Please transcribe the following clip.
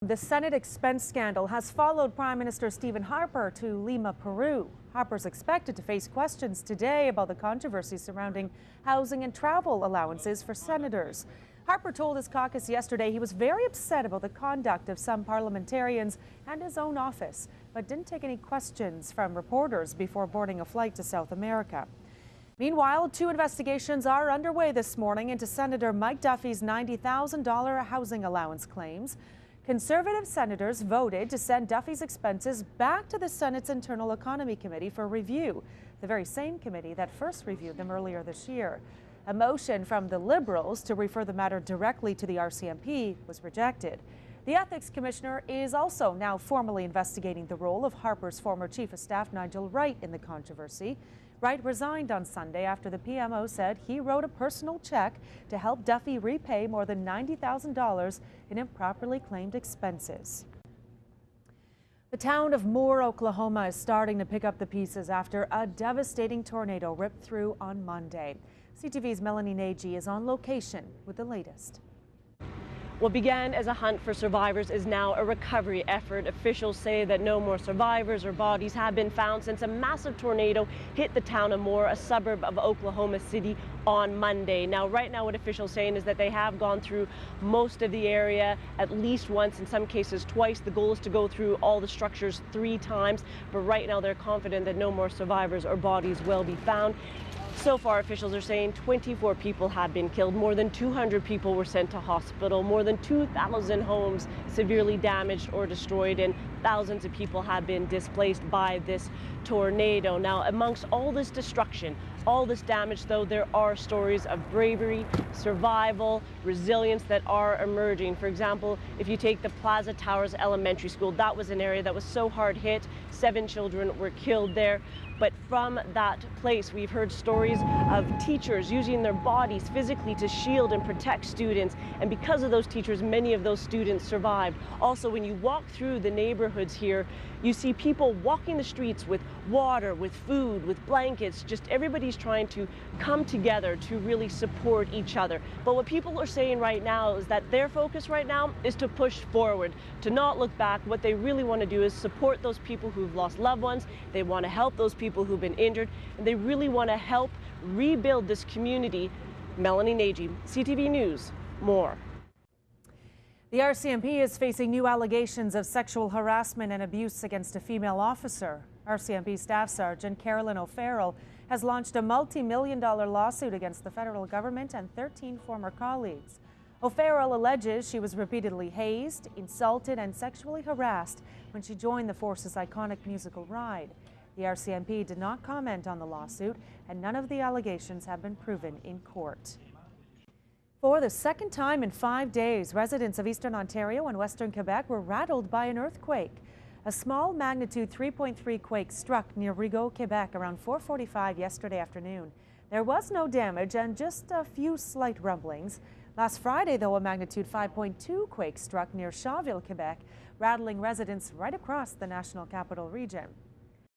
The Senate expense scandal has followed Prime Minister Stephen Harper to Lima, Peru. Harper's expected to face questions today about the controversy surrounding housing and travel allowances for senators. Harper told his caucus yesterday he was very upset about the conduct of some parliamentarians and his own office, but didn't take any questions from reporters before boarding a flight to South America. Meanwhile, 2 investigations are underway this morning into Senator Mike Duffy's $90,000 housing allowance claims. Conservative senators voted to send Duffy's expenses back to the Senate's Internal Economy Committee for review, the very same committee that first reviewed them earlier this year. A motion from the Liberals to refer the matter directly to the RCMP was rejected. The Ethics Commissioner is also now formally investigating the role of Harper's former Chief of Staff Nigel Wright in the controversy. Wright resigned on Sunday after the PMO said he wrote a personal check to help Duffy repay more than $90,000 in improperly claimed expenses. The town of Moore, Oklahoma is starting to pick up the pieces after a devastating tornado ripped through on Monday. CTV's Melanie Nagy is on location with the latest. What began as a hunt for survivors is now a recovery effort. Officials say that no more survivors or bodies have been found since a massive tornado hit the town of Moore, a suburb of Oklahoma City, on Monday. Now, right now, what officials are saying is that they have gone through most of the area at least once, in some cases twice. The goal is to go through all the structures 3 times, but right now they're confident that no more survivors or bodies will be found. So far, officials are saying 24 people have been killed, more than 200 people were sent to hospital, more than 2,000 homes severely damaged or destroyed, and thousands of people have been displaced by this tornado. Now, amongst all this destruction, all this damage, though, there are stories of bravery, survival, resilience that are emerging. For example, if you take the Plaza Towers Elementary School, that was an area that was so hard hit. 7 children were killed there. But from that place, we've heard stories of teachers using their bodies physically to shield and protect students. And because of those teachers, many of those students survived. Also, when you walk through the neighborhoods here, you see people walking the streets with water, with food, with blankets. Just everybody's trying to come together to really support each other. But what people are saying right now is that their focus right now is to push forward, to not look back. What they really want to do is support those people who've lost loved ones. They want to help those people who've been injured, and they really want to help rebuild this community. Melanie Nagy, CTV News, Moore. The RCMP is facing new allegations of sexual harassment and abuse against a female officer. RCMP Staff Sergeant Carolyn O'Farrell has launched a multi-million-dollar lawsuit against the federal government and 13 former colleagues. O'Farrell alleges she was repeatedly hazed, insulted, and sexually harassed when she joined the force's iconic musical ride. The RCMP did not comment on the lawsuit, and none of the allegations have been proven in court. For the second time in 5 days, residents of eastern Ontario and western Quebec were rattled by an earthquake. A small magnitude 3.3 quake struck near Rigaud, Quebec around 4:45 yesterday afternoon. There was no damage and just a few slight rumblings. Last Friday, though, a magnitude 5.2 quake struck near Shawville, Quebec, rattling residents right across the National Capital Region.